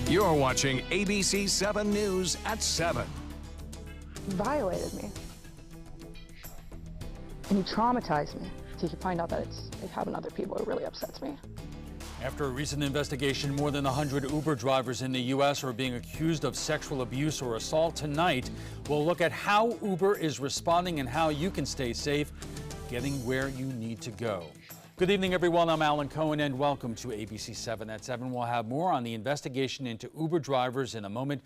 You're watching ABC7 News at 7. He violated me. And he traumatized me. To find out that it happened to other people, it really upsets me. After a recent investigation, more than 100 Uber drivers in the U.S. are being accused of sexual abuse or assault. Tonight, we'll look at how Uber is responding and how you can stay safe getting where you need to go. Good evening, everyone. I'm Alan Cohen, and welcome to ABC7 at 7. We'll have more on the investigation into Uber drivers in a moment.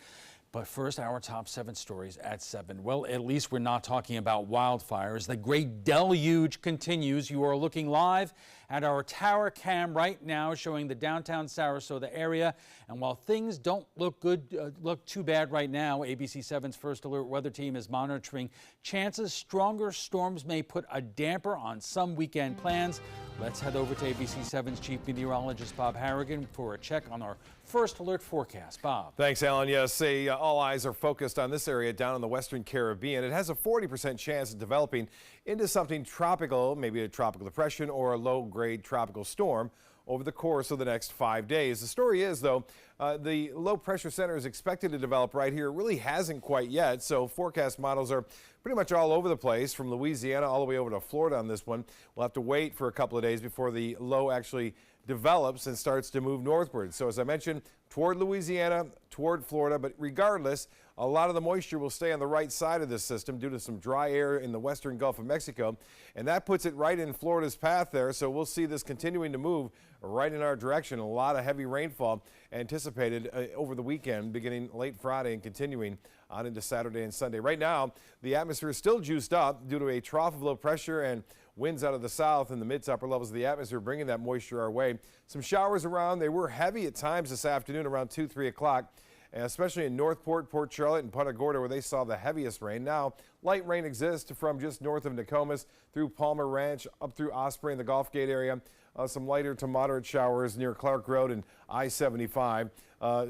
But first, our top 7 stories at 7. Well, at least we're not talking about wildfires. The great deluge continues. You are looking live at our tower cam right now, showing the downtown Sarasota area. And while things don't look too bad right now, ABC7's First Alert weather team is monitoring chances stronger storms may put a damper on some weekend plans. Let's head over to ABC7's Chief Meteorologist Bob Harrigan for a check on our First Alert forecast. Bob. Thanks, Alan. Yes, all eyes are focused on this area down in the Western Caribbean. It has a 40% chance of developing into something tropical, maybe a tropical depression or a low-grade tropical storm over the course of the next 5 days. The story is, though, the low pressure center is expected to develop right here. It really hasn't quite yet, so forecast models are pretty much all over the place, from Louisiana all the way over to Florida on this one. We'll have to wait for a couple of days before the low actually develops and starts to move northward. So as I mentioned, toward Louisiana, toward Florida, but regardless, a lot of the moisture will stay on the right side of this system due to some dry air in the western Gulf of Mexico, and that puts it right in Florida's path there. So we'll see this continuing to move right in our direction. A lot of heavy rainfall anticipated over the weekend, beginning late Friday and continuing on into Saturday and Sunday. Right now, the atmosphere is still juiced up due to a trough of low pressure and winds out of the south in the mid to upper levels of the atmosphere, bringing that moisture our way. Some showers around. They were heavy at times this afternoon around 2, 3 o'clock, especially in Northport, Port Charlotte, and Punta Gorda, where they saw the heaviest rain. Now, light rain exists from just north of Nokomis through Palmer Ranch up through Osprey and the Gulf Gate area. Some lighter to moderate showers near Clark Road and I-75.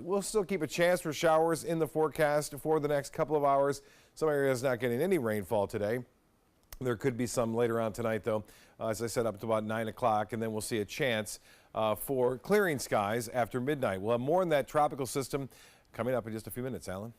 We'll still keep a chance for showers in the forecast for the next couple of hours. Some areas not getting any rainfall today. There could be some later on tonight, though, as I said, up to about 9 o'clock, and then we'll see a chance for clearing skies after midnight. We'll have more on that tropical system coming up in just a few minutes. Alan.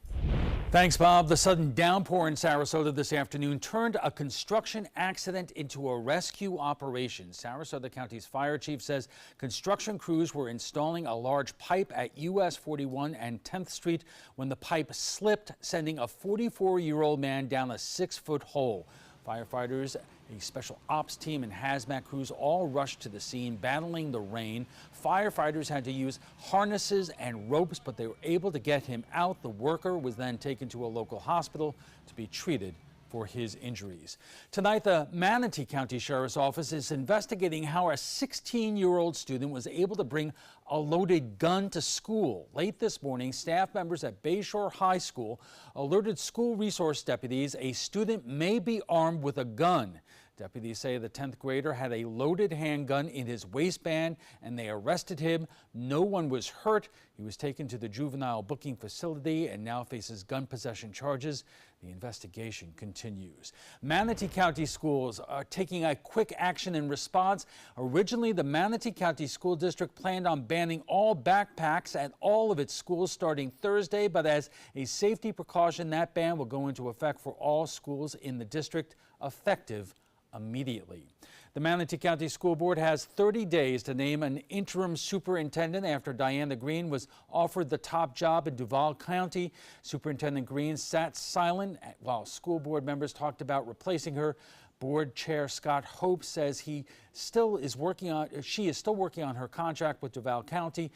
Thanks, Bob. The sudden downpour in Sarasota this afternoon turned a construction accident into a rescue operation. Sarasota County's fire chief says construction crews were installing a large pipe at US 41 and 10th Street when the pipe slipped, sending a 44-year-old man down a 6-foot hole. Firefighters, a special ops team, and hazmat crews all rushed to the scene, battling the rain. Firefighters had to use harnesses and ropes, but they were able to get him out. The worker was then taken to a local hospital to be treated for his injuries. Tonight, the Manatee County Sheriff's Office is investigating how a 16-year-old student was able to bring a loaded gun to school. Late this morning, staff members at Bayshore High School alerted school resource deputies a student may be armed with a gun. Deputies say the 10th grader had a loaded handgun in his waistband, and they arrested him. No one was hurt. He was taken to the juvenile booking facility and now faces gun possession charges. The investigation continues. Manatee County schools are taking a quick action in response. Originally, the Manatee County School District planned on banning all backpacks at all of its schools starting Thursday, but as a safety precaution, that ban will go into effect for all schools in the district, effective immediately. The Manatee County School Board has 30 days to name an interim superintendent after Diana Green was offered the top job in Duval County. Superintendent Green sat silent while school board members talked about replacing her. Board Chair Scott Hope says she is still working on her contract with Duval County,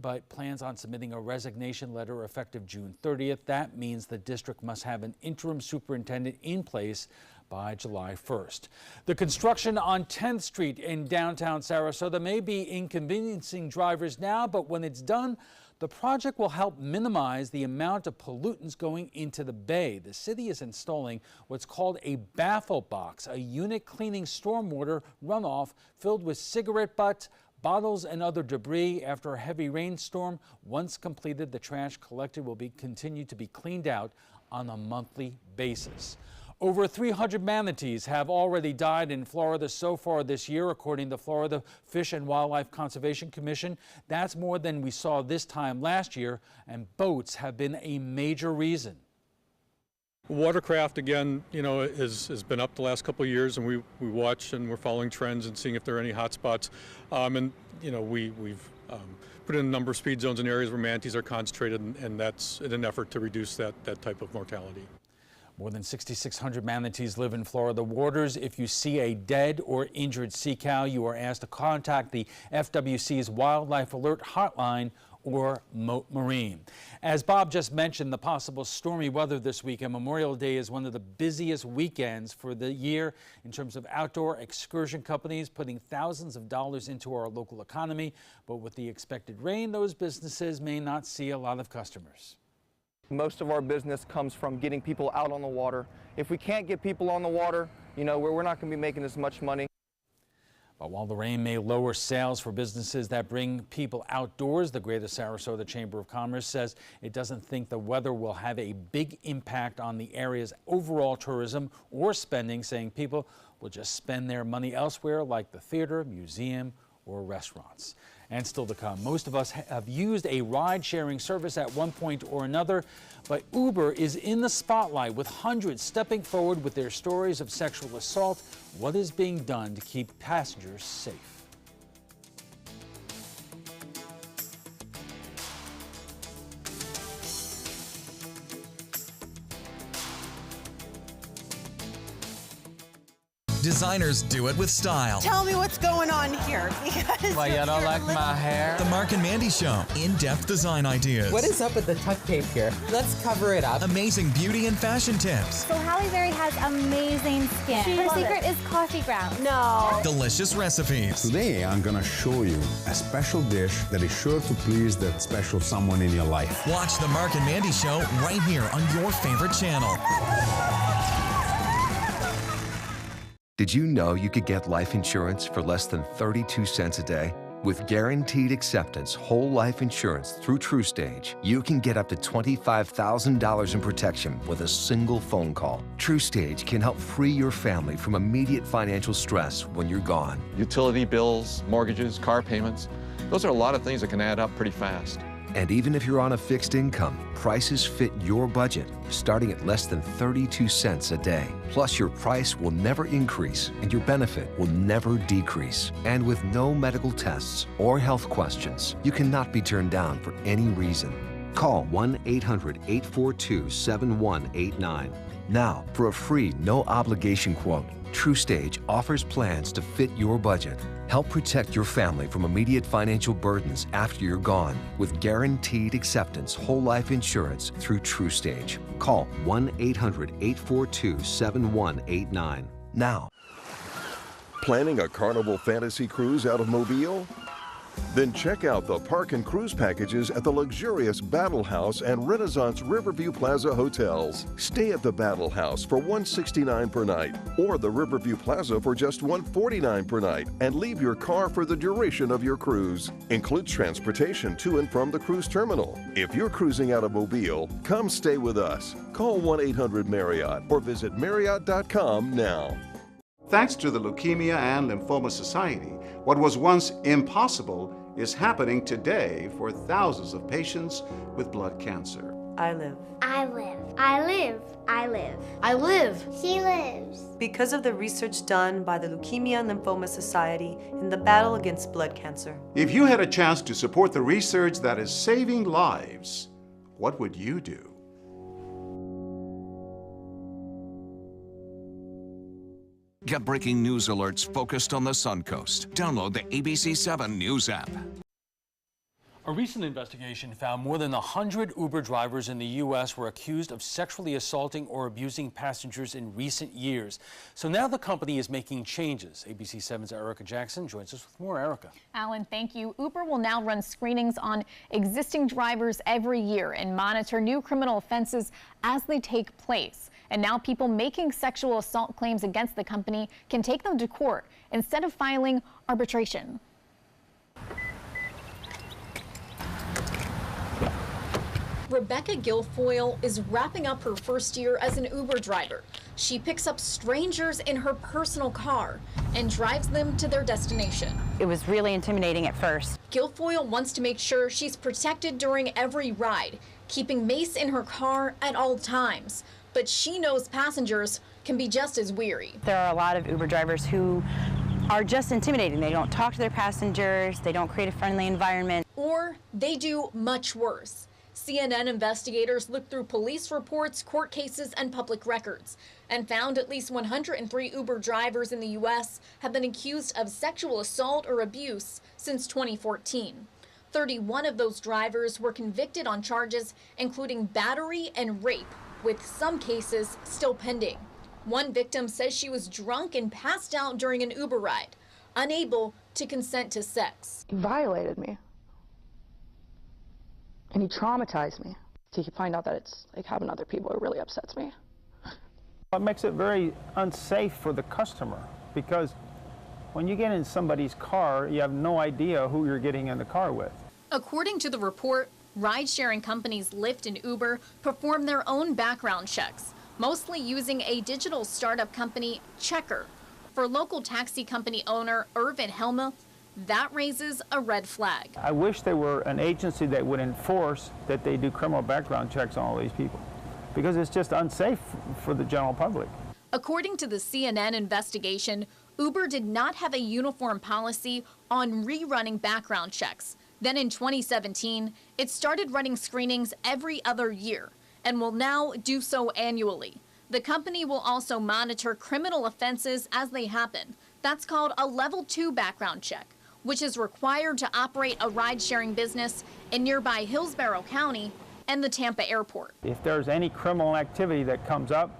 but plans on submitting a resignation letter effective June 30th. That means the district must have an interim superintendent in place by July 1st. The construction on 10th Street in downtown Sarasota may be inconveniencing drivers now, but when it's done, the project will help minimize the amount of pollutants going into the bay. The city is installing what's called a baffle box, a unit cleaning stormwater runoff filled with cigarette butts, bottles, and other debris. After a heavy rainstorm, once completed, the trash collected will continue to be cleaned out on a monthly basis. Over 300 manatees have already died in Florida so far this year, according to the Florida Fish and Wildlife Conservation Commission. That's more than we saw this time last year, and boats have been a major reason. Watercraft, again, has been up the last couple of years, and we watch and we're following trends and seeing if there are any hot spots. We've put in a number of speed zones in areas where manatees are concentrated, and that's in an effort to reduce that type of mortality. More than 6,600 manatees live in Florida waters. If you see a dead or injured sea cow, you are asked to contact the FWC's Wildlife Alert Hotline or Mote Marine. As Bob just mentioned, the possible stormy weather this weekend, Memorial Day is one of the busiest weekends for the year in terms of outdoor excursion companies putting thousands of dollars into our local economy. But with the expected rain, those businesses may not see a lot of customers. Most of our business comes from getting people out on the water. If we can't get people on the water, we're not going to be making as much money. But while the rain may lower sales for businesses that bring people outdoors, the Greater Sarasota Chamber of Commerce says it doesn't think the weather will have a big impact on the area's overall tourism or spending, saying people will just spend their money elsewhere like the theater, museum, or restaurants. And still to come, most of us have used a ride-sharing service at one point or another, but Uber is in the spotlight with hundreds stepping forward with their stories of sexual assault. What is being done to keep passengers safe? Designers do it with style. Tell me what's going on here. Because why, you don't like my hair? The Mark and Mandy Show. In-depth design ideas. What is up with the tuck tape here? Let's cover it up. Amazing beauty and fashion tips. So Halle Berry has amazing skin. Her secret is coffee grounds. No. Delicious recipes. Today, I'm gonna show you a special dish that is sure to please that special someone in your life. Watch The Mark and Mandy Show right here on your favorite channel. Did you know you could get life insurance for less than 32 cents a day? With guaranteed acceptance whole life insurance through TrueStage, you can get up to $25,000 in protection with a single phone call. TrueStage can help free your family from immediate financial stress when you're gone. Utility bills, mortgages, car payments, those are a lot of things that can add up pretty fast. And even if you're on a fixed income, prices fit your budget, starting at less than 32 cents a day. Plus, your price will never increase and your benefit will never decrease. And with no medical tests or health questions, you cannot be turned down for any reason. Call 1-800-842-7189. Now, for a free, no-obligation quote, TrueStage offers plans to fit your budget. Help protect your family from immediate financial burdens after you're gone with guaranteed acceptance whole life insurance through TrueStage. Call 1-800-842-7189 now. Planning a Carnival Fantasy Cruise out of Mobile? Then check out the park and cruise packages at the luxurious Battle House and Renaissance Riverview Plaza hotels. Stay at the Battle House for $169 per night or the Riverview Plaza for just $149 per night and leave your car for the duration of your cruise. Includes transportation to and from the cruise terminal. If you're cruising out of Mobile, come stay with us. Call 1-800-MARRIOTT or visit Marriott.com now. Thanks to the Leukemia and Lymphoma Society, what was once impossible is happening today for thousands of patients with blood cancer. I live. I live. I live. I live. I live. She lives. Because of the research done by the Leukemia and Lymphoma Society in the battle against blood cancer. If you had a chance to support the research that is saving lives, what would you do? Get breaking news alerts focused on the Suncoast. Download the ABC7 News app. A recent investigation found more than 100 Uber drivers in the U.S. were accused of sexually assaulting or abusing passengers in recent years. So now the company is making changes. ABC7's Erica Jackson joins us with more. Erica. Alan, thank you. Uber will now run screenings on existing drivers every year and monitor new criminal offenses as they take place. And now people making sexual assault claims against the company can take them to court instead of filing arbitration. Rebecca Guilfoyle is wrapping up her first year as an Uber driver. She picks up strangers in her personal car and drives them to their destination. It was really intimidating at first. Guilfoyle wants to make sure she's protected during every ride, keeping mace in her car at all times. But she knows passengers can be just as weary. There are a lot of Uber drivers who are just intimidating. They don't talk to their passengers, they don't create a friendly environment. Or they do much worse. CNN investigators looked through police reports, court cases, and public records and found at least 103 Uber drivers in the U.S. have been accused of sexual assault or abuse since 2014. 31 of those drivers were convicted on charges including battery and rape, with some cases still pending. One victim says she was drunk and passed out during an Uber ride, unable to consent to sex. He violated me. And he traumatized me. To find out that it's like having other people, it really upsets me. It makes it very unsafe for the customer, because when you get in somebody's car, you have no idea who you're getting in the car with. According to the report, ride-sharing companies Lyft and Uber perform their own background checks, mostly using a digital startup company, Checker. For local taxi company owner Irvin Helmuth, that raises a red flag. I wish there were an agency that would enforce that they do criminal background checks on all these people, because it's just unsafe for the general public. According to the CNN investigation, Uber did not have a uniform policy on rerunning background checks. Then in 2017, it started running screenings every other year and will now do so annually. The company will also monitor criminal offenses as they happen. That's called a level 2 background check, which is required to operate a ride-sharing business in nearby Hillsborough County and the Tampa airport. If there's any criminal activity that comes up,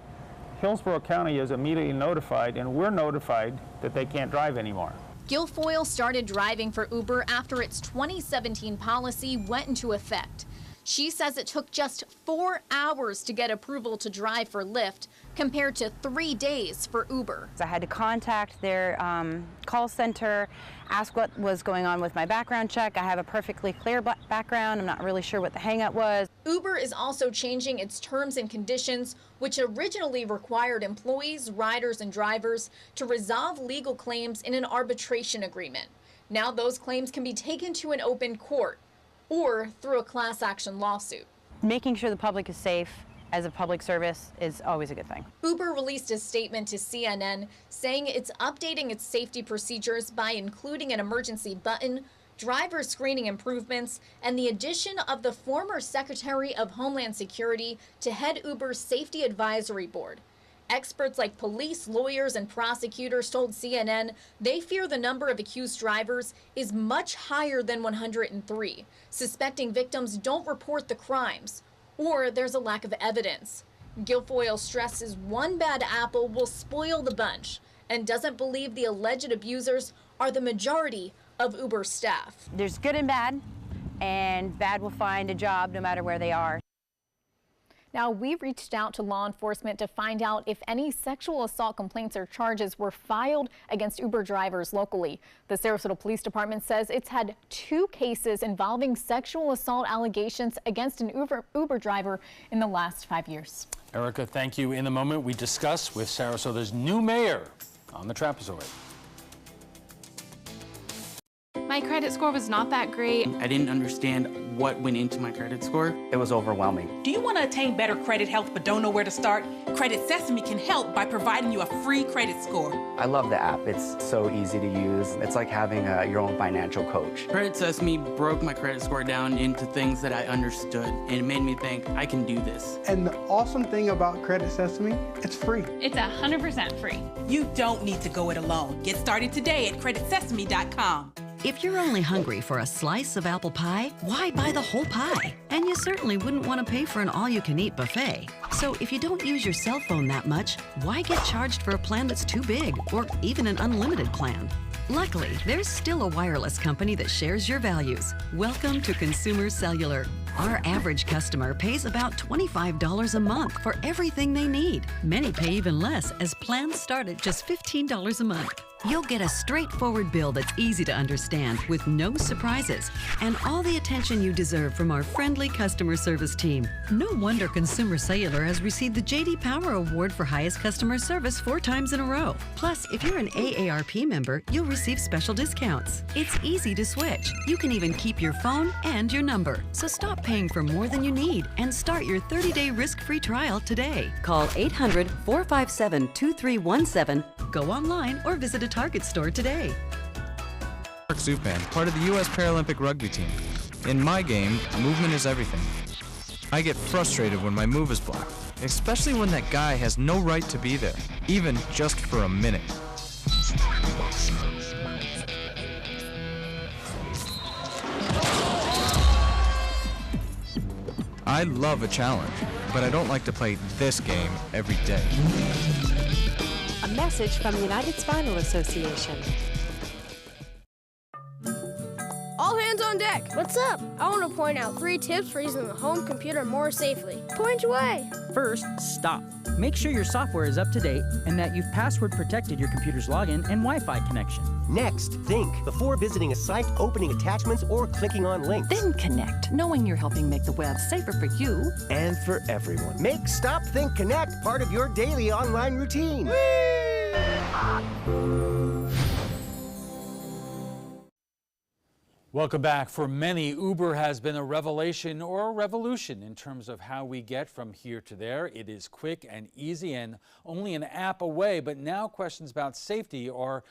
Hillsborough County is immediately notified, and we're notified that they can't drive anymore. Guilfoyle started driving for Uber after its 2017 policy went into effect. She says it took just 4 hours to get approval to drive for Lyft, compared to 3 days for Uber. I had to contact their call center, ask what was going on with my background check. I have a perfectly clear background. I'm not really sure what the hang-up was. Uber is also changing its terms and conditions, which originally required employees, riders, and drivers to resolve legal claims in an arbitration agreement. Now those claims can be taken to an open court or through a class action lawsuit. Making sure the public is safe as a public service is always a good thing. Uber released a statement to CNN saying it's updating its safety procedures by including an emergency button, driver screening improvements, and the addition of the former Secretary of Homeland Security to head Uber's Safety Advisory Board. Experts like police, lawyers, and prosecutors told CNN they fear the number of accused drivers is much higher than 103, suspecting victims don't report the crimes or there's a lack of evidence. Guilfoyle stresses one bad apple will spoil the bunch and doesn't believe the alleged abusers are the majority of Uber staff. There's good and bad will find a job no matter where they are. Now, we reached out to law enforcement to find out if any sexual assault complaints or charges were filed against Uber drivers locally. The Sarasota Police Department says it's had 2 cases involving sexual assault allegations against an Uber driver in the last 5 years. Erica, thank you. In a moment, we discuss with Sarasota's new mayor on the Trapezoid. My credit score was not that great. I didn't understand what went into my credit score. It was overwhelming. Do you want to attain better credit health but don't know where to start? Credit Sesame can help by providing you a free credit score. I love the app. It's so easy to use. It's like having your own financial coach. Credit Sesame broke my credit score down into things that I understood, and it made me think I can do this. And the awesome thing about Credit Sesame, it's free. It's 100% free. You don't need to go it alone. Get started today at creditsesame.com. If you're only hungry for a slice of apple pie, why buy the whole pie? And you certainly wouldn't want to pay for an all-you-can-eat buffet. So if you don't use your cell phone that much, why get charged for a plan that's too big, or even an unlimited plan? Luckily, there's still a wireless company that shares your values. Welcome to Consumer Cellular. Our average customer pays about $25 a month for everything they need. Many pay even less, as plans start at just $15 a month. You'll get a straightforward bill that's easy to understand with no surprises and all the attention you deserve from our friendly customer service team. No wonder Consumer Cellular has received the J.D. Power Award for highest customer service 4 times in a row. Plus, if you're an AARP member, you'll receive special discounts. It's easy to switch. You can even keep your phone and your number. So stop paying for more than you need and start your 30-day risk-free trial today. Call 800-457-2317. Go online or visit a Target store today. Mark Zupan, part of the U.S. Paralympic rugby team. In my game, movement is everything. I get frustrated when my move is blocked, especially when that guy has no right to be there, even just for a minute. I love a challenge, but I don't like to play this game every day. A message from the United Spinal Association. All hands on deck. What's up? I want to point out 3 tips for using the home computer more safely. Point away. First, stop. Make sure your software is up to date and that you've password protected your computer's login and Wi-Fi connection. Next, think before visiting a site, opening attachments, or clicking on links. Then connect, knowing you're helping make the web safer for you and for everyone. Make Stop, Think, Connect part of your daily online routine. Welcome back. For many, Uber has been a revelation or a revolution in terms of how we get from here to there. It is quick and easy and only an app away, but now questions about safety are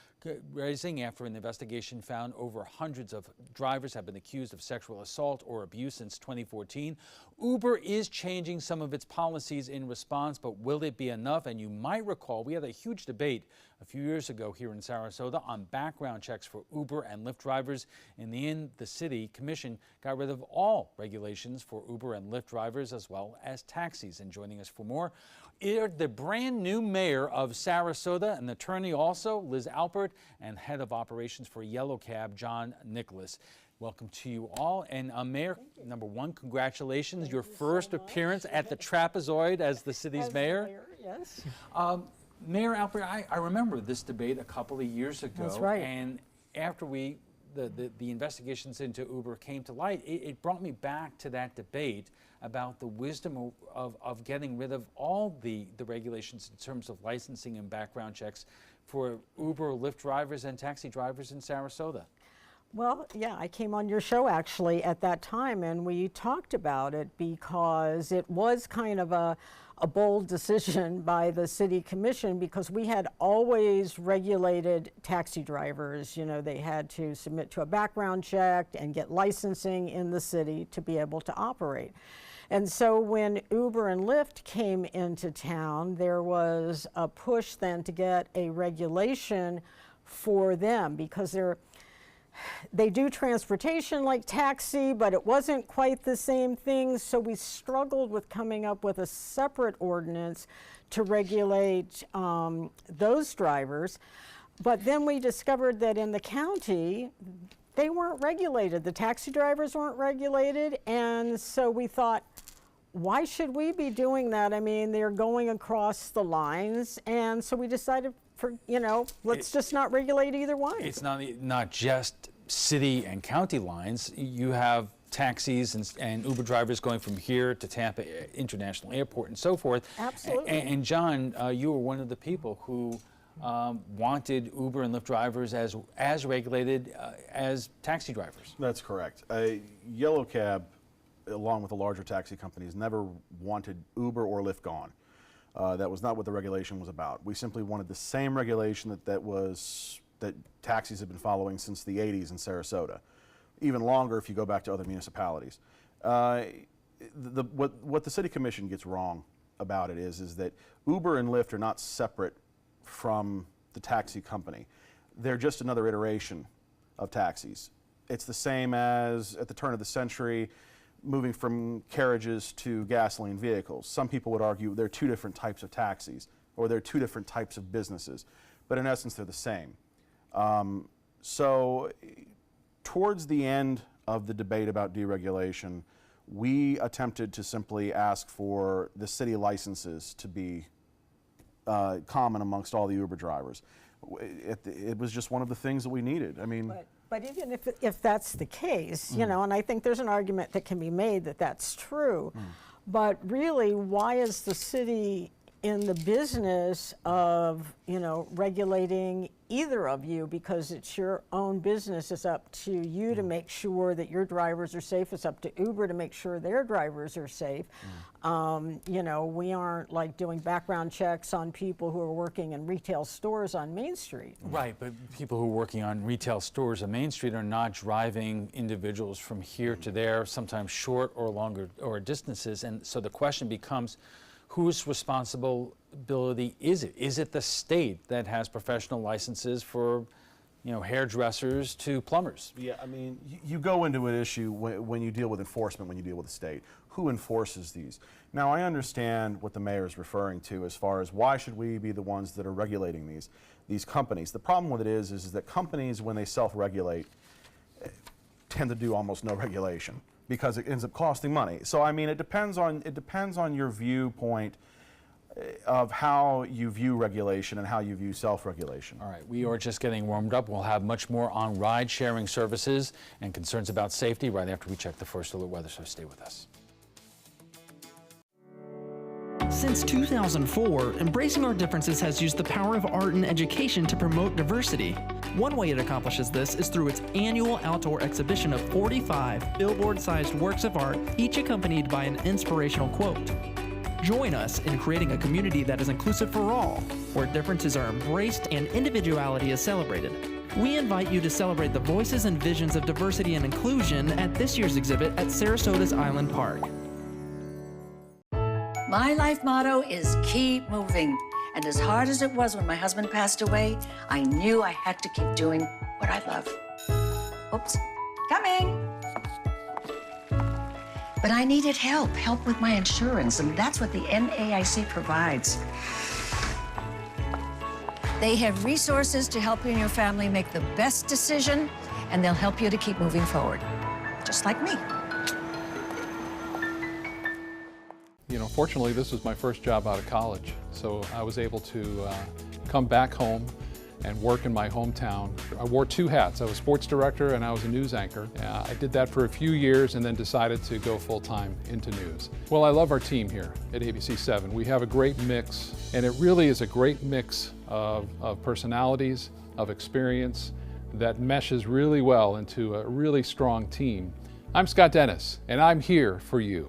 rising after an investigation found over hundreds of drivers have been accused of sexual assault or abuse since 2014. Uber is changing some of its policies in response, but will it be enough? And you might recall we had a huge debate a few years ago here in Sarasota on background checks for Uber and Lyft drivers. In the end, the city commission got rid of all regulations for Uber and Lyft drivers as well as taxis. And joining us for more, the brand new mayor of Sarasota, an attorney also, Liz Alpert, and head of operations for Yellow Cab, John Nicholas. Welcome to you all. And Mayor, number one, congratulations. Your first appearance at the Trapezoid as the city's mayor. Yes. Mayor Alpert, I remember this debate a couple of years ago. That's right. And after the investigations into Uber came to light, it brought me back to that debate about the wisdom of getting rid of all the regulations in terms of licensing and background checks for Uber, Lyft drivers, and taxi drivers in Sarasota. Well, yeah, I came on your show actually at that time, and we talked about it because it was kind of a bold decision by the city commission, because we had always regulated taxi drivers. You know, they had to submit to a background check and get licensing in the city to be able to operate. And so when Uber and Lyft came into town, there was a push then to get a regulation for them, because they do transportation like taxi, but it wasn't quite the same thing. So we struggled with coming up with a separate ordinance to regulate those drivers. But then we discovered that in the county, they weren't regulated. The taxi drivers weren't regulated. And so we thought, why should we be doing that? I mean, they're going across the lines. And so we decided, let's just not regulate either one. It's not just city and county lines. You have taxis and Uber drivers going from here to Tampa International Airport and so forth. Absolutely. And John, you were one of the people who wanted Uber and Lyft drivers as regulated as taxi drivers. That's correct. Yellow Cab, along with the larger taxi companies, never wanted Uber or Lyft gone. That was not what the regulation was about. We simply wanted the same regulation that taxis have been following since the 80s in Sarasota, even longer if you go back to other municipalities. What the city commission gets wrong about it is that Uber and Lyft are not separate from the taxi company. They're just another iteration of taxis. It's the same as at the turn of the century, moving from carriages to gasoline vehicles. Some people would argue they're two different types of taxis, or they're two different types of businesses, but in essence they're the same. So towards the end of the debate about deregulation, we attempted to simply ask for the city licenses to be common amongst all the Uber drivers. it was just one of the things that we needed. I mean, but even if that's the case, you know, and I think there's an argument that can be made that that's true, but really, why is the city in the business of, you know, regulating either of you? Because it's your own business. It's up to you to make sure that your drivers are safe. It's up to Uber to make sure their drivers are safe. You know, we aren't like doing background checks on people who are working in retail stores on Main Street. Right, but people who are working on retail stores on Main Street are not driving individuals from here to there, sometimes short or longer or distances. And so the question becomes, whose responsibility is it? Is it the state that has professional licenses for, you know, hairdressers to plumbers? Yeah, I mean, you go into an issue when you deal with enforcement, when you deal with the state. Who enforces these? Now, I understand what the mayor is referring to as far as why should we be the ones that are regulating these companies. The problem with it is that companies, when they self-regulate, tend to do almost no regulation, because it ends up costing money. So I mean, it depends on your viewpoint of how you view regulation and how you view self-regulation. All right, we are just getting warmed up. We'll have much more on ride-sharing services and concerns about safety right after we check the first alert weather, so stay with us. Since 2004, Embracing Our Differences has used the power of art and education to promote diversity. One way it accomplishes this is through its annual outdoor exhibition of 45 billboard-sized works of art, each accompanied by an inspirational quote. Join us in creating a community that is inclusive for all, where differences are embraced and individuality is celebrated. We invite you to celebrate the voices and visions of diversity and inclusion at this year's exhibit at Sarasota's Island Park. My life motto is keep moving. And as hard as it was when my husband passed away, I knew I had to keep doing what I love. Oops, coming. But I needed help with my insurance, and that's what the NAIC provides. They have resources to help you and your family make the best decision, and they'll help you to keep moving forward, just like me. You know, fortunately, this was my first job out of college, so I was able to come back home and work in my hometown. I wore two hats. I was sports director and I was a news anchor. I did that for a few years and then decided to go full-time into news. Well, I love our team here at ABC7. We have a great mix, and it really is a great mix of personalities, of experience that meshes really well into a really strong team. I'm Scott Dennis, and I'm here for you.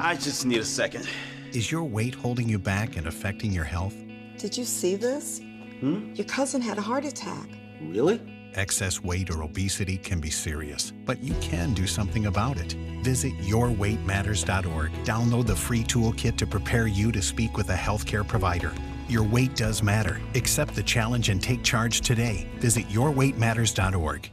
I just need a second. Is your weight holding you back and affecting your health? Did you see this? Your cousin had a heart attack. Really? Excess weight or obesity can be serious, but you can do something about it. Visit yourweightmatters.org. Download the free toolkit to prepare you to speak with a healthcare provider. Your weight does matter. Accept the challenge and take charge today. Visit yourweightmatters.org.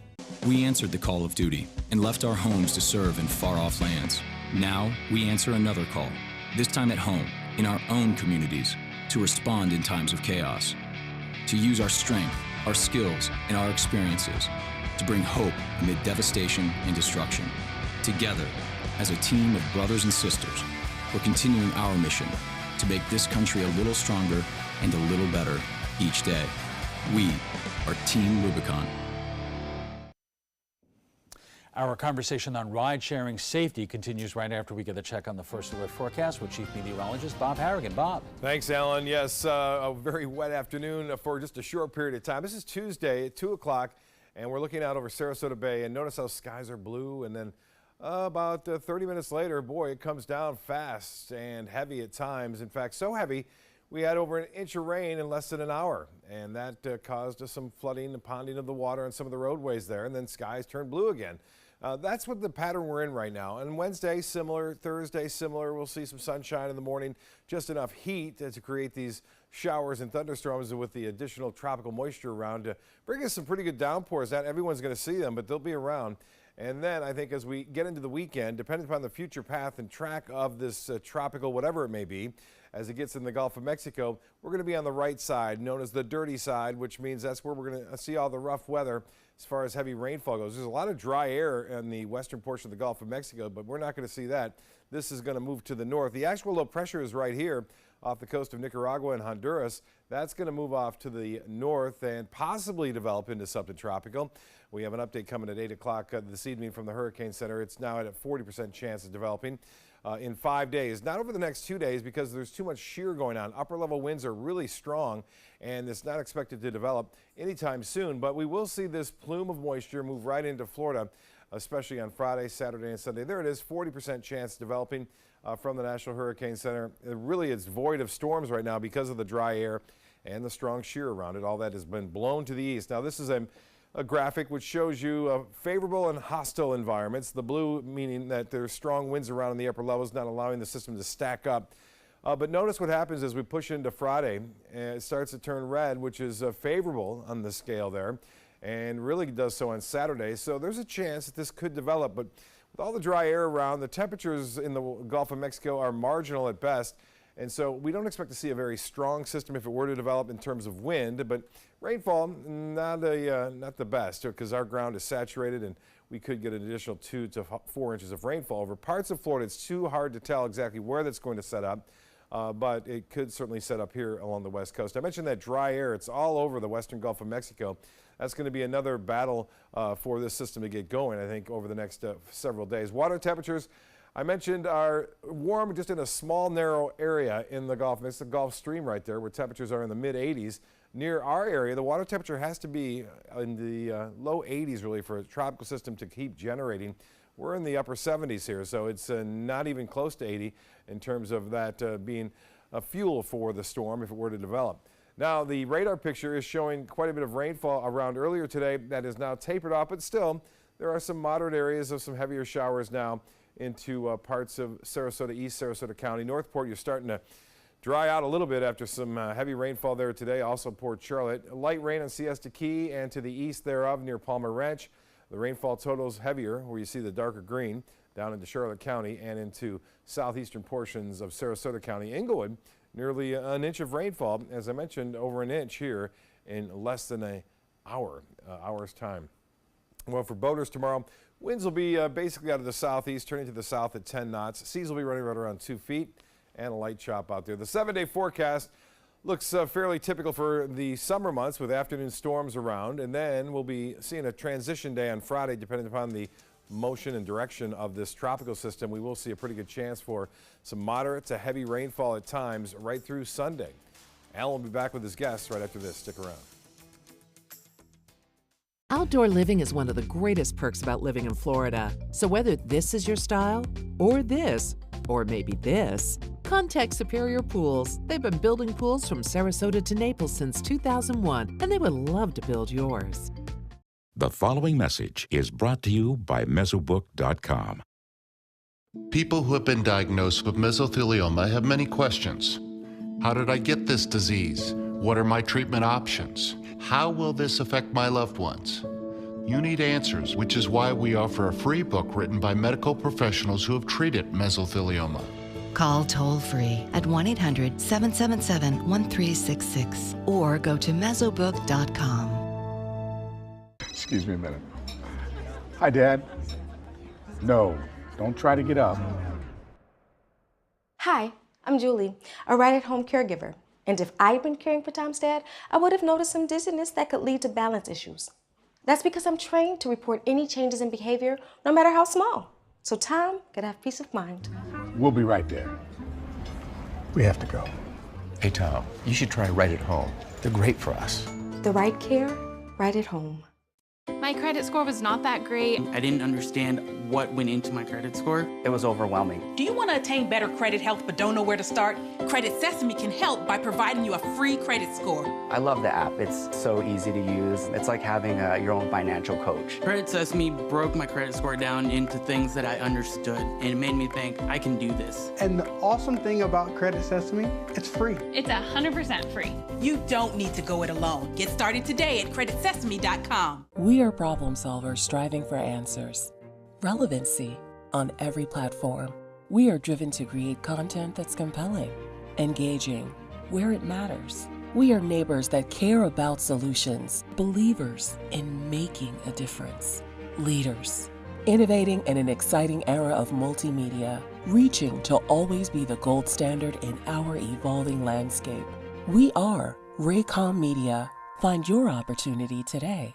We answered the call of duty and left our homes to serve in far-off lands. Now, we answer another call, this time at home, in our own communities, to respond in times of chaos, to use our strength, our skills, and our experiences to bring hope amid devastation and destruction. Together, as a team of brothers and sisters, we're continuing our mission to make this country a little stronger and a little better each day. We are Team Rubicon. Our conversation on ride-sharing safety continues right after we get a check on the first alert forecast with Chief Meteorologist Bob Harrigan. Bob. Thanks, Alan. Yes, a very wet afternoon for just a short period of time. This is Tuesday at 2 o'clock, and we're looking out over Sarasota Bay, and notice how skies are blue, and then about 30 minutes later, boy, it comes down fast and heavy at times. In fact, so heavy, we had over an inch of rain in less than an hour, and that caused us some flooding and ponding of the water on some of the roadways there, and then skies turned blue again. That's what the pattern we're in right now. And Wednesday, similar. Thursday, similar. We'll see some sunshine in the morning, just enough heat to create these showers and thunderstorms with the additional tropical moisture around to bring us some pretty good downpours. Not everyone's going to see them, but they'll be around. And then I think as we get into the weekend, depending upon the future path and track of this tropical, whatever it may be, as it gets in the Gulf of Mexico, we're going to be on the right side, known as the dirty side, which means that's where we're going to see all the rough weather as far as heavy rainfall goes. There's a lot of dry air in the western portion of the Gulf of Mexico, but we're not going to see that. This is going to move to the north. The actual low pressure is right here off the coast of Nicaragua and Honduras. That's going to move off to the north and possibly develop into something tropical. We have an update coming at 8 o'clock this evening from the Hurricane Center. It's now at a 40% chance of developing in 5 days. Not over the next 2 days because there's too much shear going on. Upper level winds are really strong and it's not expected to develop anytime soon, but we will see this plume of moisture move right into Florida, especially on Friday, Saturday, and Sunday. There it is, 40% chance developing from the National Hurricane Center. It's void of storms right now because of the dry air and the strong shear around it. All that has been blown to the east. Now this is a graphic which shows you favorable and hostile environments. The blue meaning that there's strong winds around in the upper levels, not allowing the system to stack up. But notice what happens as we push into Friday. It starts to turn red, which is favorable on the scale there, and really does so on Saturday. So there's a chance that this could develop, but with all the dry air around, the temperatures in the Gulf of Mexico are marginal at best. And so we don't expect to see a very strong system if it were to develop in terms of wind, but rainfall, not the best, because our ground is saturated and we could get an additional 2 to 4 inches of rainfall over parts of Florida. It's too hard to tell exactly where that's going to set up, but it could certainly set up here along the west coast. I mentioned that dry air. It's all over the western Gulf of Mexico. That's going to be another battle for this system to get going, I think, over the next several days. Water temperatures, I mentioned, are warm just in a small, narrow area in the Gulf. It's the Gulf Stream right there where temperatures are in the mid-80s. Near our area, the water temperature has to be in the low 80s, really, for a tropical system to keep generating. We're in the upper 70s here, so it's not even close to 80 in terms of that being a fuel for the storm if it were to develop. Now, the radar picture is showing quite a bit of rainfall around earlier today. That is now tapered off, but still, there are some moderate areas of some heavier showers now into parts of Sarasota, East Sarasota County. Northport, you're starting to dry out a little bit after some heavy rainfall there today. Also Port Charlotte. Light rain on Siesta Key and to the east thereof near Palmer Ranch. The rainfall totals heavier where you see the darker green down into Charlotte County and into southeastern portions of Sarasota County. Inglewood, nearly an inch of rainfall, as I mentioned, over an inch here in less than an hour's time. Well, for boaters tomorrow, winds will be basically out of the southeast, turning to the south at 10 knots. Seas will be running right around 2 feet and a light chop out there. The 7-day forecast looks fairly typical for the summer months with afternoon storms around, and then we'll be seeing a transition day on Friday depending upon the motion and direction of this tropical system. We will see a pretty good chance for some moderate to heavy rainfall at times right through Sunday. Alan will be back with his guests right after this. Stick around. Outdoor living is one of the greatest perks about living in Florida. So whether this is your style, or this, or maybe this, contact Superior Pools. They've been building pools from Sarasota to Naples since 2001, and they would love to build yours. The following message is brought to you by Mesobook.com. People who have been diagnosed with mesothelioma have many questions. How did I get this disease? What are my treatment options? How will this affect my loved ones? You need answers, which is why we offer a free book written by medical professionals who have treated mesothelioma. Call toll-free at 1-800-777-1366 or go to Mesobook.com. Excuse me a minute. Hi, Dad. No, don't try to get up. Hi, I'm Julie, a right-at-home caregiver. And if I'd been caring for Tom's dad, I would have noticed some dizziness that could lead to balance issues. That's because I'm trained to report any changes in behavior, no matter how small. So Tom could have peace of mind. We'll be right there. We have to go. Hey, Tom, you should try Right at Home. They're great for us. The right care, right at home. My credit score was not that great. I didn't understand what went into my credit score. It was overwhelming. Do you want to attain better credit health but don't know where to start? Credit Sesame can help by providing you a free credit score. I love the app. It's so easy to use. It's like having your own financial coach. Credit Sesame broke my credit score down into things that I understood, and it made me think I can do this. And the awesome thing about Credit Sesame, it's free. It's 100% free. You don't need to go it alone. Get started today at creditsesame.com. We are problem solvers striving for answers. Relevancy on every platform. We are driven to create content that's compelling, engaging, where it matters. We are neighbors that care about solutions, believers in making a difference, leaders, innovating in an exciting era of multimedia, reaching to always be the gold standard in our evolving landscape. We are Raycom Media. Find your opportunity today.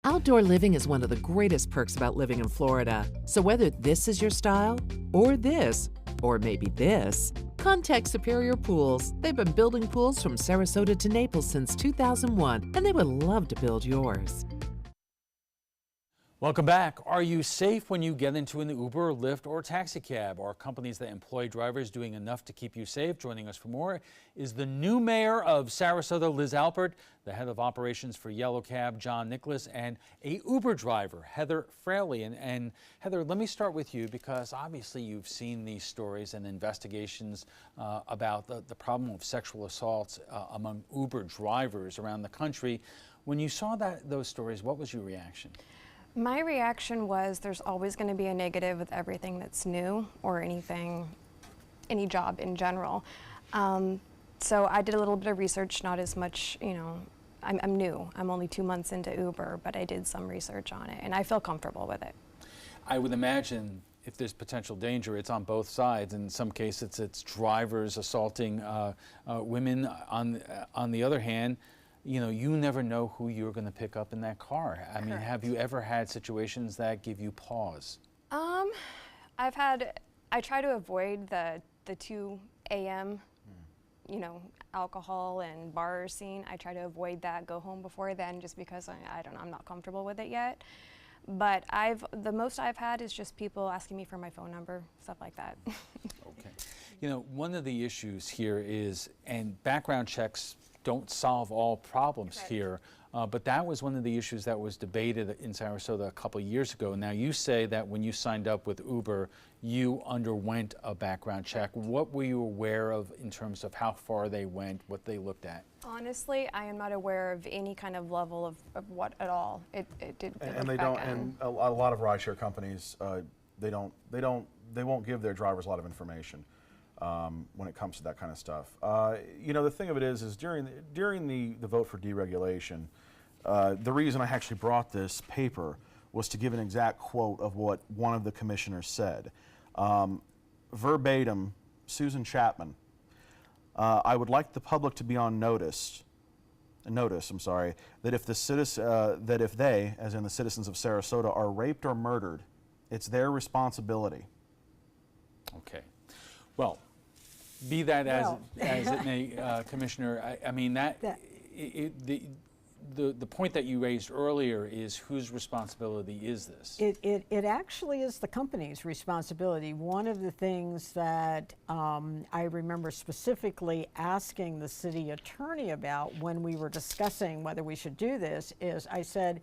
Outdoor living is one of the greatest perks about living in Florida. So whether this is your style, or this, or maybe this, contact Superior Pools. They've been building pools from Sarasota to Naples since 2001, and they would love to build yours. Welcome back. Are you safe when you get into an Uber, Lyft, or taxi cab? Are companies that employ drivers doing enough to keep you safe? Joining us for more is the new mayor of Sarasota, Liz Alpert, the head of operations for Yellow Cab, John Nicholas, and a Uber driver, Heather Fraley. And Heather, let me start with you because obviously you've seen these stories and investigations about the problem of sexual assaults among Uber drivers around the country. When you saw those stories, what was your reaction? My reaction was there's always going to be a negative with everything that's new or any job in general. So I did a little bit of research, not as much, I'm new. I'm only 2 months into Uber, but I did some research on it and I feel comfortable with it. I would imagine if there's potential danger, it's on both sides. In some cases, it's drivers assaulting women. On the other hand, you never know who you're going to pick up in that car. I mean, have you ever had situations that give you pause? I try to avoid the 2 a.m., alcohol and bar scene. I try to avoid that, go home before then just because I'm not comfortable with it yet. But the most I've had is just people asking me for my phone number, stuff like that. Okay. One of the issues here is, and background checks don't solve all problems here, but that was one of the issues that was debated in Sarasota a couple of years ago. Now you say that when you signed up with Uber, you underwent a background check. What were you aware of in terms of how far they went, what they looked at? Honestly, I am not aware of any kind of level of what at all. It did. And they don't. And a lot of rideshare companies, they won't give their drivers a lot of information. When it comes to that kind of stuff. The thing of it is during the vote for deregulation, the reason I actually brought this paper was to give an exact quote of what one of the commissioners said. Verbatim, Susan Chapman, I would like the public to be on notice, that if they, as in the citizens of Sarasota, are raped or murdered, it's their responsibility. Okay. Well, be that as it may, Commissioner, I mean, the point that you raised earlier is whose responsibility is this? It actually is the company's responsibility. One of the things that I remember specifically asking the city attorney about when we were discussing whether we should do this is I said,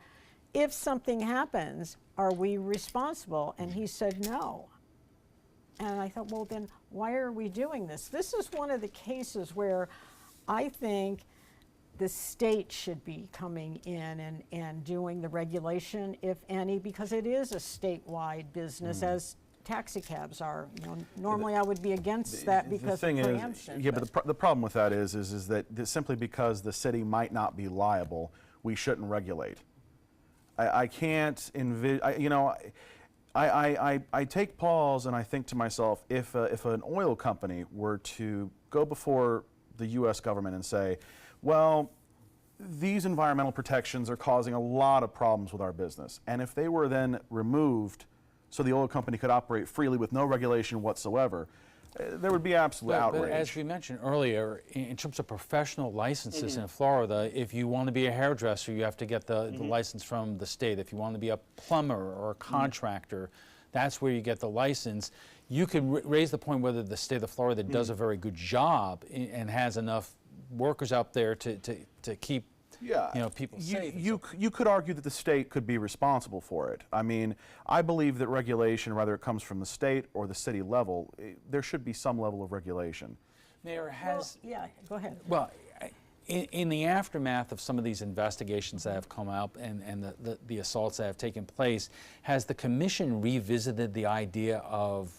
if something happens, are we responsible? And he said no. And I thought, well, then why are we doing this? This is one of the cases where I think the state should be coming in and doing the regulation, if any, because it is a statewide business, as taxi cabs are. Normally I would be against that because of preemption. But the problem with that is that simply because the city might not be liable, we shouldn't regulate. I can't envision, I take pause and I think to myself, if an oil company were to go before the U.S. government and say, well, these environmental protections are causing a lot of problems with our business, and if they were then removed so the oil company could operate freely with no regulation whatsoever, there would be absolute outrage. But as we mentioned earlier, in terms of professional licenses in Florida, if you want to be a hairdresser, you have to get the license from the state. If you want to be a plumber or a contractor, that's where you get the license. You could raise the point whether the state of Florida does a very good job and has enough workers out there to keep people safe. You could argue that the state could be responsible for it. I mean, I believe that regulation, whether it comes from the state or the city level, there should be some level of regulation. Mayor, has... Well, yeah, go ahead. Well, In the aftermath of some of these investigations that have come out and the assaults that have taken place, has the commission revisited the idea of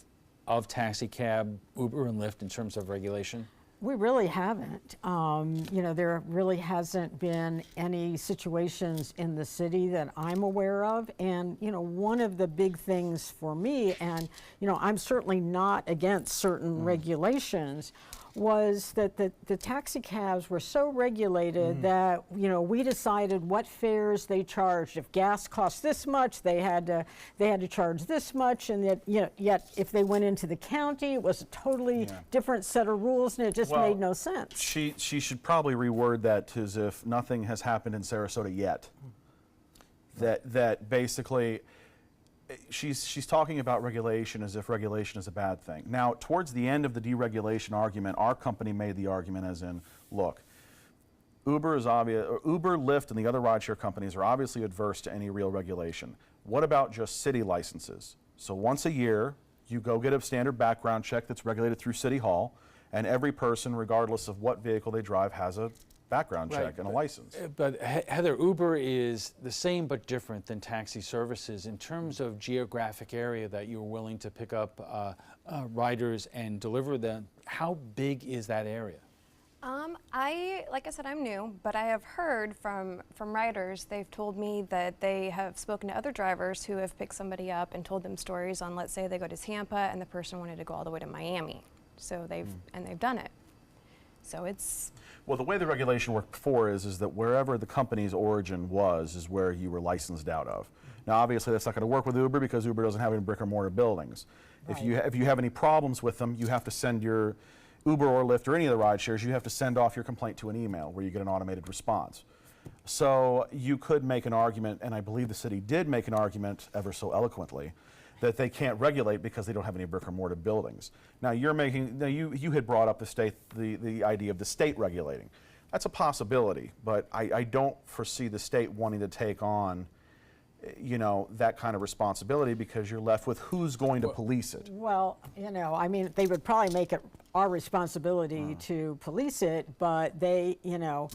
taxi cab, Uber, and Lyft in terms of regulation? We really haven't. You know, there really hasn't been any situations in the city that I'm aware of. And, you know, one of the big things for me, and, you know, I'm certainly not against certain regulations, was that the taxi cabs were so regulated that, you know, we decided what fares they charged. If gas cost this much, they had to charge this much, and that, you know, yet if they went into the county, it was a totally different set of rules, and it just made no sense. She should probably reword that as if nothing has happened in Sarasota yet. That basically, she's talking about regulation as if regulation is a bad thing. Now, towards the end of the deregulation argument, our company made the argument as in, look, Uber, Lyft, and the other rideshare companies are obviously adverse to any real regulation. What about just city licenses? So once a year, you go get a standard background check that's regulated through City Hall, and every person, regardless of what vehicle they drive, has a background check and a license. But Heather, Uber is the same but different than taxi services in terms of geographic area that you're willing to pick up riders and deliver them. How big is that area? Like I said, I'm new, but I have heard from riders. They've told me that they have spoken to other drivers who have picked somebody up and told them stories on, let's say they go to Tampa and the person wanted to go all the way to Miami. So they've done it. So it's... Well, the way the regulation worked before is that wherever the company's origin was is where you were licensed out of. Now, obviously, that's not going to work with Uber because Uber doesn't have any brick or mortar buildings. Right. If you have any problems with them, you have to send your Uber or Lyft or any of the ride shares, you have to send off your complaint to an email where you get an automated response. So you could make an argument, and I believe the city did make an argument ever so eloquently, that they can't regulate because they don't have any brick or mortar buildings. Now you had brought up the idea of the state regulating. That's a possibility, but I don't foresee the state wanting to take on, you know, that kind of responsibility because you're left with who's going to police it. Well, you know, I mean, they would probably make it our responsibility to police it, but they, you know,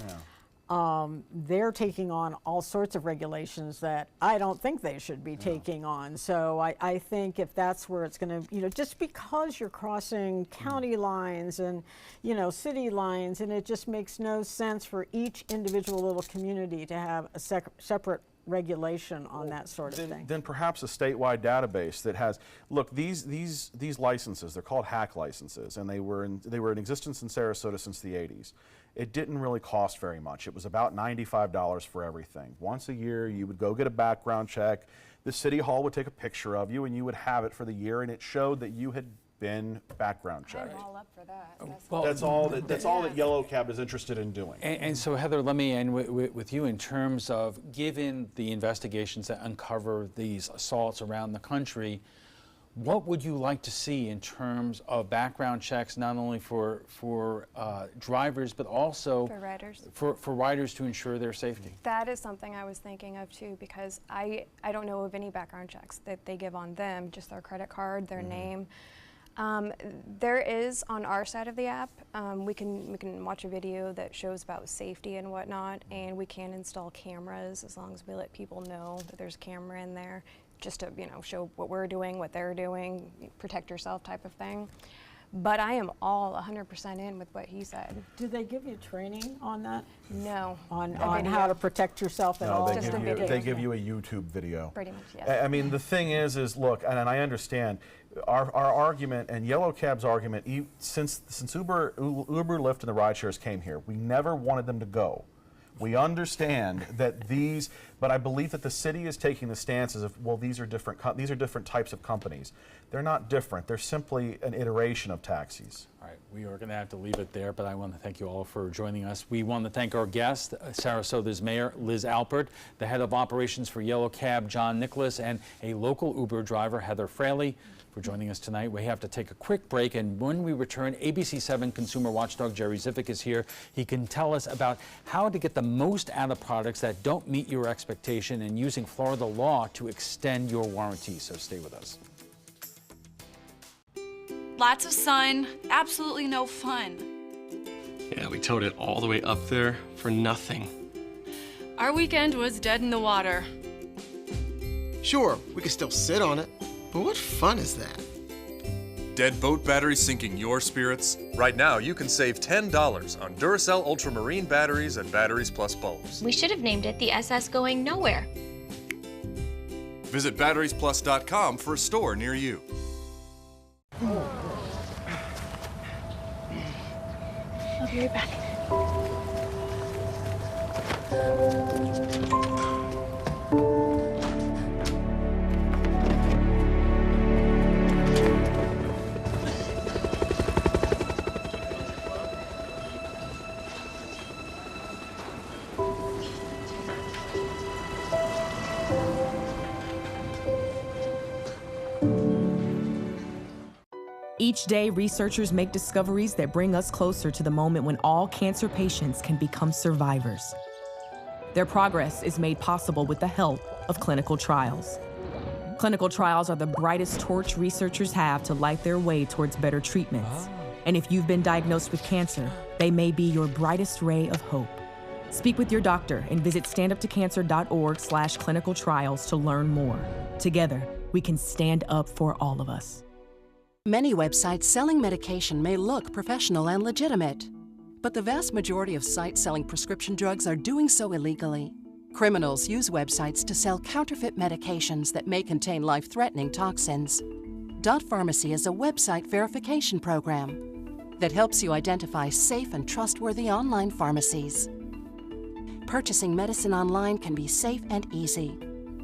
they're taking on all sorts of regulations that I don't think they should be taking on. So I think if that's where it's going to, you know, just because you're crossing county lines and, you know, city lines, and it just makes no sense for each individual little community to have a separate regulation on that sort of thing. Then perhaps a statewide database that has, look, these licenses, they're called hack licenses, and they were in existence in Sarasota since the 80s. It didn't really cost very much. It was about $95 for everything. Once a year, you would go get a background check. The city hall would take a picture of you, and you would have it for the year, and it showed that you had been background checked. I'm all up for that. Well, that's all that Yellow Cab is interested in doing. And so, Heather, let me end with you in terms of, given the investigations that uncover these assaults around the country, what would you like to see in terms of background checks, not only for drivers, but also for riders? For riders to ensure their safety. That is something I was thinking of too, because I don't know of any background checks that they give on them, just their credit card, their name. There is on our side of the app, we can watch a video that shows about safety and whatnot, and we can install cameras as long as we let people know that there's a camera in there, just to, you know, show what we're doing, what they're doing, protect yourself type of thing. But I am all 100% in with what he said. Did they give you training on that? No. On how to protect yourself at all? They give you a YouTube video. Pretty much, yes. I mean, the thing is look, and I understand, our argument and Yellow Cab's argument, since Uber, Lyft, and the rideshares came here, we never wanted them to go. We understand that these, but I believe that the city is taking the stances of, well, these are different types of companies. They're not different. They're simply an iteration of taxis. All right, we are going to have to leave it there, but I want to thank you all for joining us. We want to thank our guest, Sarasota's Mayor Liz Alpert, the head of operations for Yellow Cab, John Nicholas, and a local Uber driver, Heather Fraley, for joining us tonight. We have to take a quick break, and when we return, ABC7 consumer watchdog Jerry Zivick is here. He can tell us about how to get the most out of products that don't meet your expectation and using Florida law to extend your warranty. So stay with us. Lots of sun, absolutely no fun. Yeah, we towed it all the way up there for nothing. Our weekend was dead in the water. Sure, we could still sit on it, but what fun is that? Dead boat batteries sinking your spirits? Right now, you can save $10 on Duracell Ultramarine batteries at Batteries Plus bulbs. We should have named it the SS Going Nowhere. Visit batteriesplus.com for a store near you. I'll be right back. Each day, researchers make discoveries that bring us closer to the moment when all cancer patients can become survivors. Their progress is made possible with the help of clinical trials. Clinical trials are the brightest torch researchers have to light their way towards better treatments. And if you've been diagnosed with cancer, they may be your brightest ray of hope. Speak with your doctor and visit standuptocancer.org/clinical trials to learn more. Together, we can stand up for all of us. Many websites selling medication may look professional and legitimate, but the vast majority of sites selling prescription drugs are doing so illegally. Criminals use websites to sell counterfeit medications that may contain life-threatening toxins. Dot Pharmacy is a website verification program that helps you identify safe and trustworthy online pharmacies. Purchasing medicine online can be safe and easy.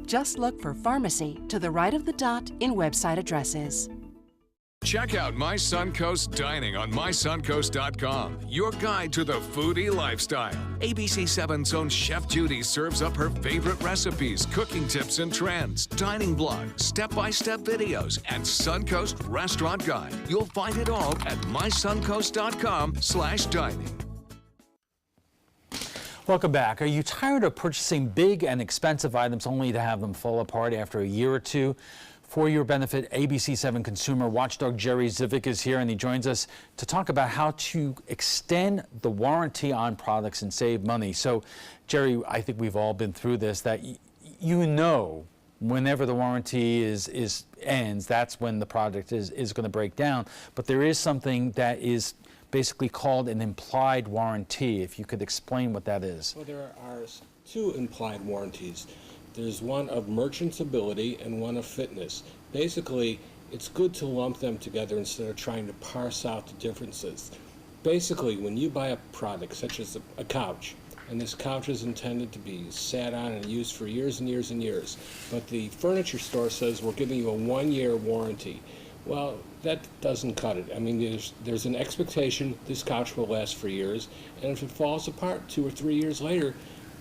Just look for pharmacy to the right of the dot in website addresses. Check out My Suncoast Dining on mysuncoast.com, your guide to the foodie lifestyle. ABC7's own Chef Judy serves up her favorite recipes, cooking tips and trends, dining blogs, step-by-step videos, and Suncoast Restaurant Guide. You'll find it all at mysuncoast.com/dining. Welcome back. Are you tired of purchasing big and expensive items only to have them fall apart after a year or two? For your benefit, ABC7 consumer watchdog Jerry Zivic is here, and he joins us to talk about how to extend the warranty on products and save money. So, Jerry, I think we've all been through this, that you know whenever the warranty ends, that's when the product is going to break down. But there is something that is basically called an implied warranty. If you could explain what that is. Well, there are two implied warranties. There's one of merchantability and one of fitness. Basically, it's good to lump them together instead of trying to parse out the differences. Basically, when you buy a product such as a couch, and this couch is intended to be sat on and used for years and years and years, but the furniture store says we're giving you a 1-year warranty. Well, that doesn't cut it. I mean, there's an expectation this couch will last for years, and if it falls apart 2 or 3 years later,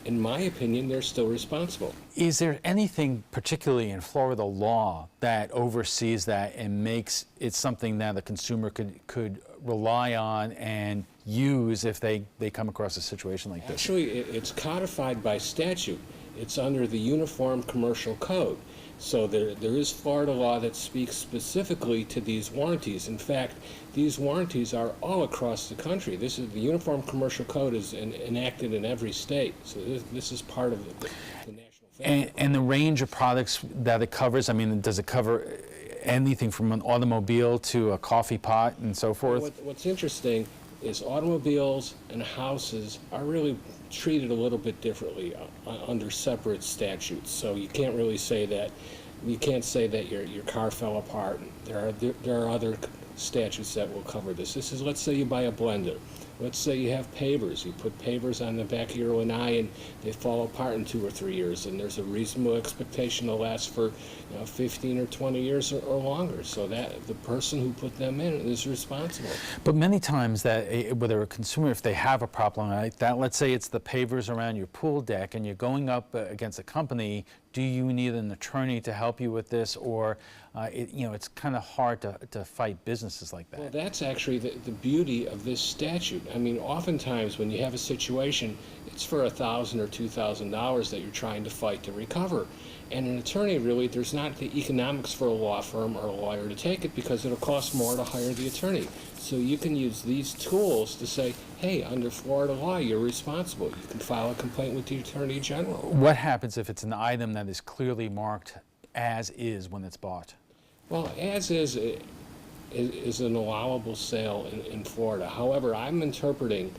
in my opinion, they're still responsible. Is there anything, particularly in Florida law, that oversees that and makes it something that a consumer could rely on and use if they come across a situation like this? Actually, it's codified by statute. It's under the Uniform Commercial Code. So there is Florida law that speaks specifically to these warranties. In fact, these warranties are all across the country. The Uniform Commercial Code is enacted in every state. So this is part of the national family. And the range of products that it covers, I mean, does it cover anything from an automobile to a coffee pot and so forth? What's interesting is automobiles and houses are really treated a little bit differently under separate statutes. So you can't really say that, you can't say that your car fell apart. There are other statutes that will cover this. This is, let's say you buy a blender. Let's say you have pavers. You put pavers on the back of your lanai and they fall apart in 2 or 3 years, and there's a reasonable expectation to last for 15 or 20 years or longer. So that the person who put them in is responsible. But many times that whether a consumer, if they have a problem like that, let's say it's the pavers around your pool deck and you're going up against a company, do you need an attorney to help you with this, or it's kind of hard to fight businesses like that? Well, that's actually the beauty of this statute. I mean, oftentimes when you have a situation, it's for $1,000 or $2,000 that you're trying to fight to recover. And an attorney, really, there's not the economics for a law firm or a lawyer to take it because it'll cost more to hire the attorney. So you can use these tools to say, hey, under Florida law, you're responsible. You can file a complaint with the Attorney General. What happens if it's an item that is clearly marked as is when it's bought? Well, as is an allowable sale in Florida. However, I'm interpreting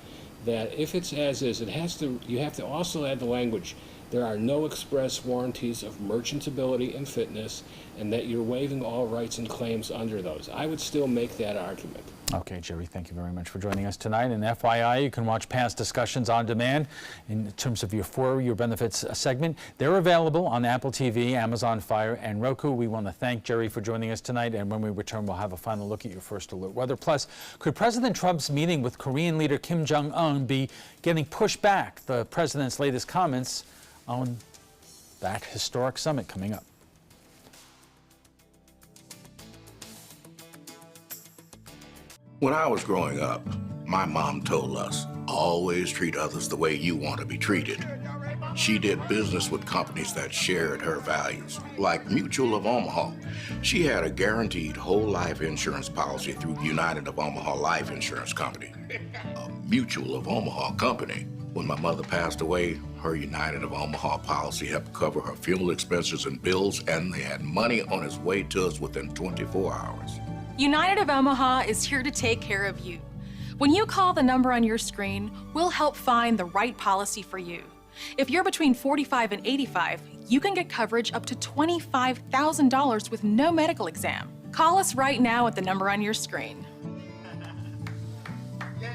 that if it's as is, you have to also add the language, there are no express warranties of merchantability and fitness, and that you're waiving all rights and claims under those. I would still make that argument. Okay, Jerry, thank you very much for joining us tonight. And FYI, you can watch past discussions on demand in terms of your For Your Benefits segment. They're available on Apple TV, Amazon Fire, and Roku. We want to thank Jerry for joining us tonight, and when we return, we'll have a final look at your first alert weather. Plus, could President Trump's meeting with Korean leader Kim Jong-un be getting pushed back? The president's latest comments on that historic summit coming up. When I was growing up, my mom told us, always treat others the way you want to be treated. She did business with companies that shared her values, like Mutual of Omaha. She had a guaranteed whole life insurance policy through United of Omaha Life Insurance Company, a Mutual of Omaha company. When my mother passed away, her United of Omaha policy helped cover her funeral expenses and bills, and they had money on its way to us within 24 hours. United of Omaha is here to take care of you. When you call the number on your screen, we'll help find the right policy for you. If you're between 45 and 85, you can get coverage up to $25,000 with no medical exam. Call us right now at the number on your screen.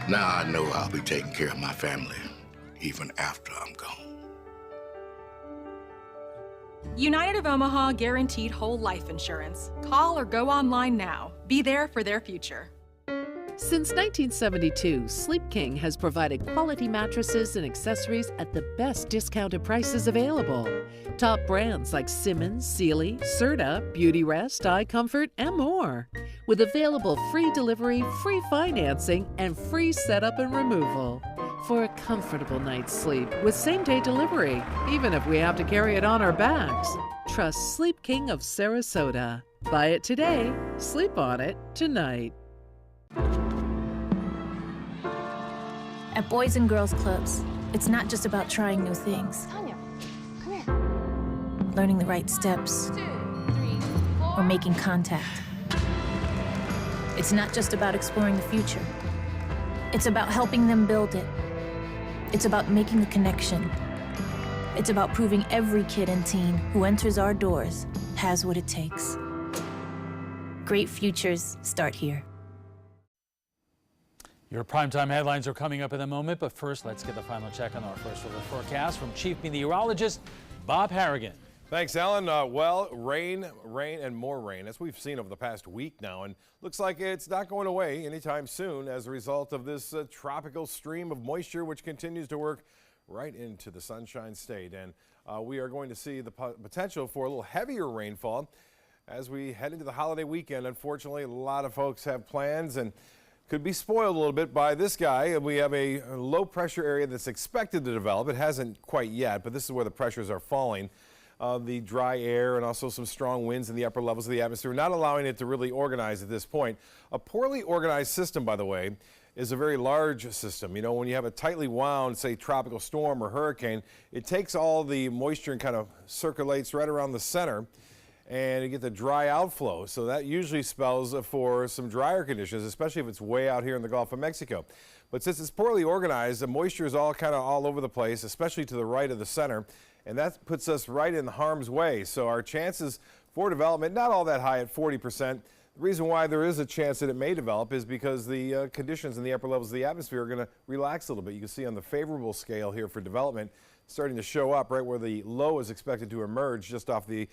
Now I know I'll be taking care of my family, even after I'm gone. United of Omaha guaranteed whole life insurance. Call or go online now. Be there for their future. Since 1972, Sleep King has provided quality mattresses and accessories at the best discounted prices available. Top brands like Simmons, Sealy, Serta, Beautyrest, iComfort, and more. With available free delivery, free financing, and free setup and removal. For a comfortable night's sleep with same-day delivery, even if we have to carry it on our backs. Trust Sleep King of Sarasota. Buy it today, sleep on it tonight. At Boys and Girls Clubs, it's not just about trying new things. Tanya, come here. Learning the right steps. 2, 3, 4. Or making contact. It's not just about exploring the future. It's about helping them build it. It's about making the connection. It's about proving every kid and teen who enters our doors has what it takes. Great futures start here. Your primetime headlines are coming up in a moment, but first, let's get the final check on our first weather forecast from Chief Meteorologist Bob Harrigan. Thanks, Alan. Well, rain, and more rain, as we've seen over the past week now, and looks like it's not going away anytime soon as a result of this tropical stream of moisture, which continues to work right into the Sunshine State. And we are going to see the potential for a little heavier rainfall as we head into the holiday weekend. Unfortunately, a lot of folks have plans and could be spoiled a little bit by this guy. We have a low pressure area that's expected to develop. It hasn't quite yet, but this is where the pressures are falling. The dry air and also some strong winds in the upper levels of the atmosphere, not allowing it to really organize at this point. A poorly organized system, by the way, is a very large system. You know, when you have a tightly wound, say, tropical storm or hurricane, it takes all the moisture and kind of circulates right around the center, and you get the dry outflow. So that usually spells for some drier conditions, especially if it's way out here in the Gulf of Mexico. But since it's poorly organized, the moisture is all kind of all over the place, especially to the right of the center, and that puts us right in harm's way. So our chances for development, not all that high at 40%. The reason why there is a chance that it may develop is because the conditions in the upper levels of the atmosphere are going to relax a little bit. You can see on the favorable scale here for development starting to show up right where the low is expected to emerge just off the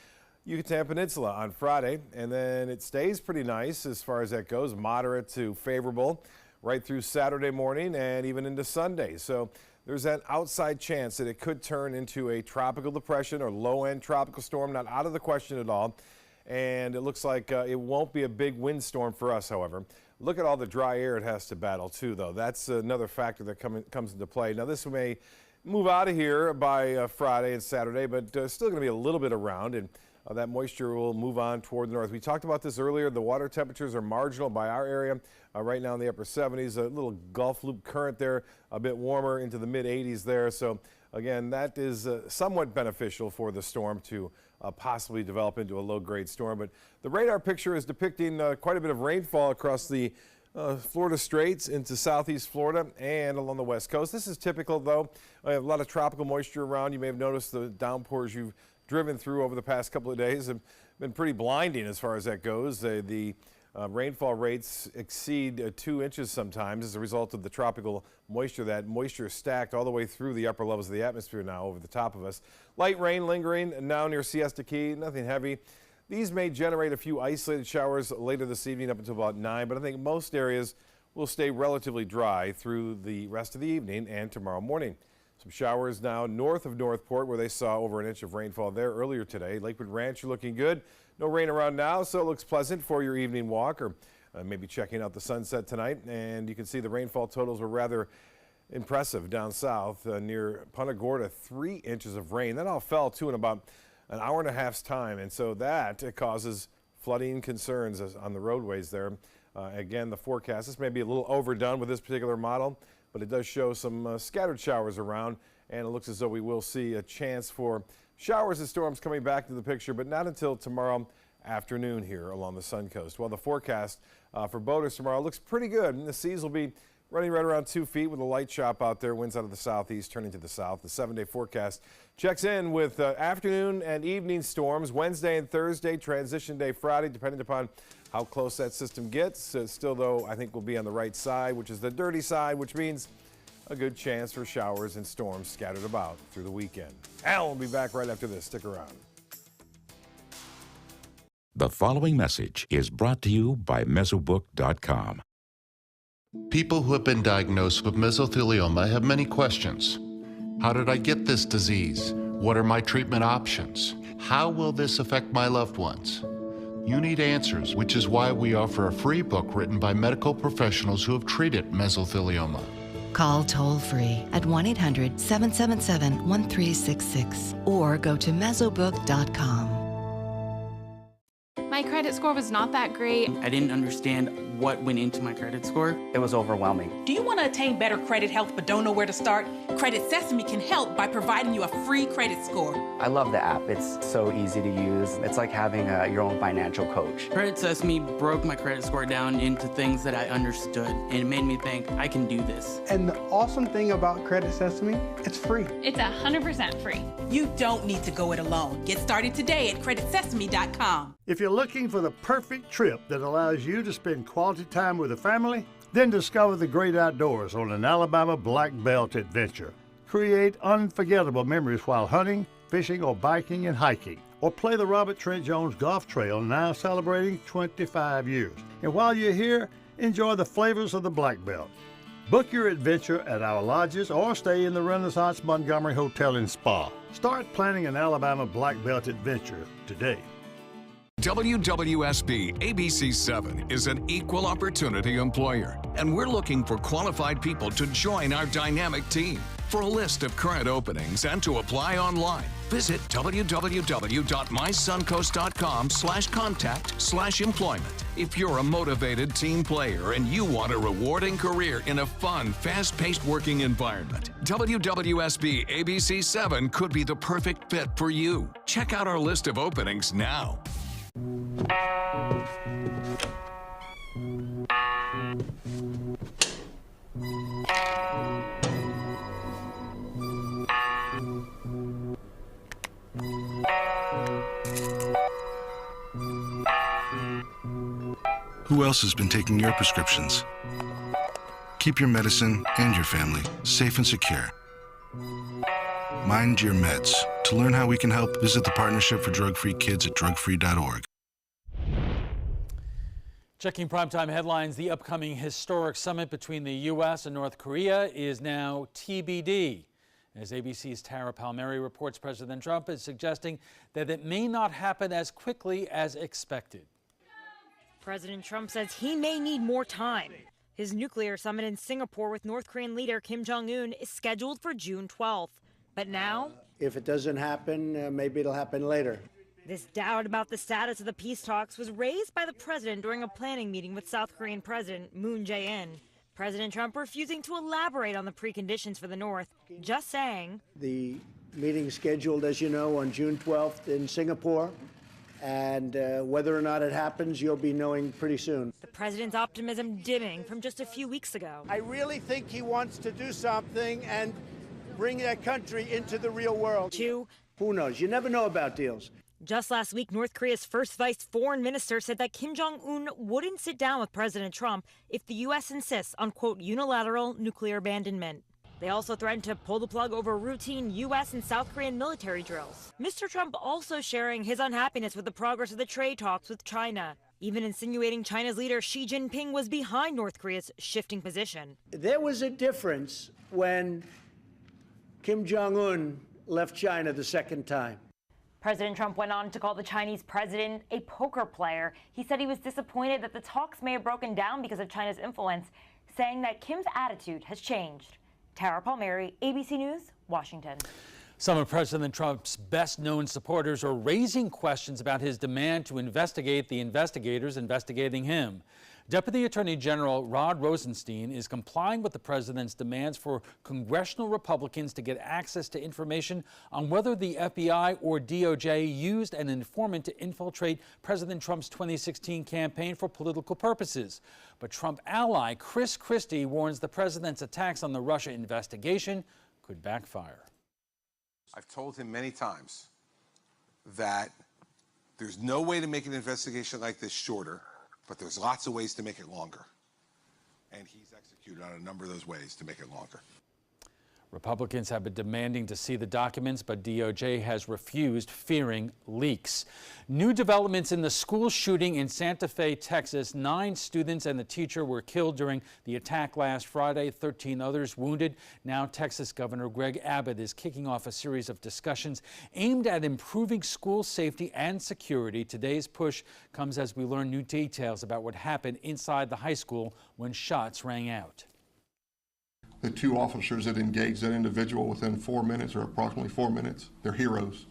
Yucatan Peninsula on Friday, and then it stays pretty nice as far as that goes, moderate to favorable right through Saturday morning and even into Sunday. So there's an outside chance that it could turn into a tropical depression or low-end tropical storm, not out of the question at all. And it looks like it won't be a big windstorm for us, however. Look at all the dry air it has to battle too, though. That's another factor that comes into play. Now, this may move out of here by Friday and Saturday, but still going to be a little bit around, and that moisture will move on toward the north. We talked about this earlier. The water temperatures are marginal by our area. Right now in the upper 70s, a little Gulf Loop current there, a bit warmer into the mid 80s there. So again, that is somewhat beneficial for the storm to possibly develop into a low-grade storm. But the radar picture is depicting quite a bit of rainfall across the Florida Straits into southeast Florida and along the west coast. This is typical, though. I have a lot of tropical moisture around. You may have noticed the downpours you've driven through over the past couple of days have been pretty blinding as far as that goes. The rainfall rates exceed 2 inches sometimes as a result of the tropical moisture. That moisture is stacked all the way through the upper levels of the atmosphere now over the top of us. Light rain lingering now near Siesta Key, nothing heavy. These may generate a few isolated showers later this evening up until about 9, but I think most areas will stay relatively dry through the rest of the evening and tomorrow morning. Some showers now north of Northport, where they saw over 1 inch of rainfall there earlier today. Lakewood Ranch looking good. No rain around now, so it looks pleasant for your evening walk or maybe checking out the sunset tonight. And you can see the rainfall totals were rather impressive down south near Punta Gorda, 3 inches of rain. That all fell too in about an hour and a half's time, and so that causes flooding concerns on the roadways there. Again, the forecast, this may be a little overdone with this particular model, but it does show some scattered showers around, and it looks as though we will see a chance for showers and storms coming back to the picture, but not until tomorrow afternoon here along the Sun Coast. Well, the forecast for boaters tomorrow looks pretty good, and the seas will be running right around 2 feet with a light chop out there. Winds out of the southeast turning to the south. The 7-day forecast checks in with afternoon and evening storms Wednesday and Thursday, transition day Friday, depending upon how close that system gets. Still, though, I think we'll be on the right side, which is the dirty side, which means a good chance for showers and storms scattered about through the weekend. Al will be back right after this. Stick around. The following message is brought to you by Mesobook.com. People who have been diagnosed with mesothelioma have many questions. How did I get this disease? What are my treatment options? How will this affect my loved ones? You need answers, which is why we offer a free book written by medical professionals who have treated mesothelioma. Call toll-free at 1-800-777-1366 or go to mesobook.com. My credit score was not that great. I didn't understand what went into my credit score. It was overwhelming. Do you want to attain better credit health but don't know where to start? Credit Sesame can help by providing you a free credit score. I love the app. It's so easy to use. It's like having your own financial coach. Credit Sesame broke my credit score down into things that I understood, and it made me think, I can do this. And the awesome thing about Credit Sesame, it's free. It's 100% free. You don't need to go it alone. Get started today at creditsesame.com. If you're looking for the perfect trip that allows you to spend quality time with the family, then discover the great outdoors on an Alabama Black Belt adventure. Create unforgettable memories while hunting, fishing, or biking and hiking. Or play the Robert Trent Jones Golf Trail, now celebrating 25 years. And while you're here, enjoy the flavors of the Black Belt. Book your adventure at our lodges or stay in the Renaissance Montgomery Hotel and Spa. Start planning an Alabama Black Belt adventure today. WWSB ABC7 is an equal opportunity employer, and we're looking for qualified people to join our dynamic team. For a list of current openings and to apply online, visit www.mysuncoast.com/contact/employment. If you're a motivated team player and you want a rewarding career in a fun, fast-paced working environment, WWSB ABC7 could be the perfect fit for you. Check out our list of openings now. Who else has been taking your prescriptions? Keep your medicine and your family safe and secure. Mind your meds. To learn how we can help, visit the Partnership for Drug-Free Kids at drugfree.org. Checking primetime headlines, the upcoming historic summit between the U.S. and North Korea is now TBD. As ABC's Tara Palmieri reports, President Trump is suggesting that it may not happen as quickly as expected. President Trump says he may need more time. His nuclear summit in Singapore with North Korean leader Kim Jong-un is scheduled for June 12th. But now, if it doesn't happen, maybe it'll happen later. This doubt about the status of the peace talks was raised by the president during a planning meeting with South Korean President Moon Jae-in. President Trump refusing to elaborate on the preconditions for the North, just saying, the meeting scheduled, as you know, on June 12th in Singapore, and whether or not it happens, you'll be knowing pretty soon. The president's optimism dimming from just a few weeks ago. I really think he wants to do something and bring that country into the real world. Two, who knows? You never know about deals. Just last week, North Korea's first vice foreign minister said that Kim Jong-un wouldn't sit down with President Trump if the U.S. insists on, quote, unilateral nuclear abandonment. They also threatened to pull the plug over routine U.S. and South Korean military drills. Mr. Trump also sharing his unhappiness with the progress of the trade talks with China, even insinuating China's leader Xi Jinping was behind North Korea's shifting position. There was a difference when Kim Jong-un left China the second time. President Trump went on to call the Chinese president a poker player. He said he was disappointed that the talks may have broken down because of China's influence, saying that Kim's attitude has changed. Tara Palmieri, ABC News, Washington. Some of President Trump's best-known supporters are raising questions about his demand to investigate the investigators investigating him. Deputy Attorney General Rod Rosenstein is complying with the president's demands for congressional Republicans to get access to information on whether the FBI or DOJ used an informant to infiltrate President Trump's 2016 campaign for political purposes. But Trump ally Chris Christie warns the president's attacks on the Russia investigation could backfire. I've told him many times that there's no way to make an investigation like this shorter, but there's lots of ways to make it longer. And he's executed on a number of those ways to make it longer. Republicans have been demanding to see the documents, but DOJ has refused, fearing leaks. New developments in the school shooting in Santa Fe, Texas. 9 students and the teacher were killed during the attack last Friday, 13 others wounded. Now Texas Governor Greg Abbott is kicking off a series of discussions aimed at improving school safety and security. Today's push comes as we learn new details about what happened inside the high school when shots rang out. The 2 officers that engaged that individual within 4 minutes, or approximately 4 minutes, they're heroes.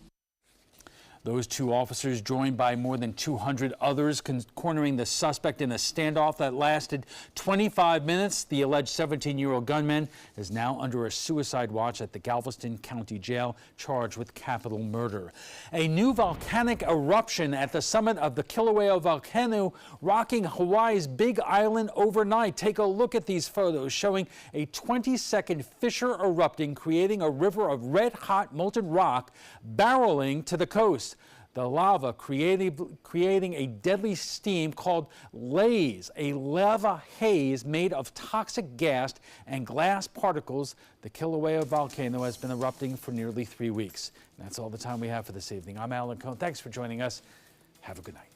Those 2 officers, joined by more than 200 others, cornering the suspect in a standoff that lasted 25 minutes. The alleged 17-year-old gunman is now under a suicide watch at the Galveston County Jail, charged with capital murder. A new volcanic eruption at the summit of the Kilauea volcano, rocking Hawaii's Big Island overnight. Take a look at these photos showing a 20-second fissure erupting, creating a river of red-hot molten rock barreling to the coast. The lava creating a deadly steam called laze, a lava haze made of toxic gas and glass particles. The Kilauea volcano has been erupting for nearly 3 weeks. And that's all the time we have for this evening. I'm Alan Cohn. Thanks for joining us. Have a good night.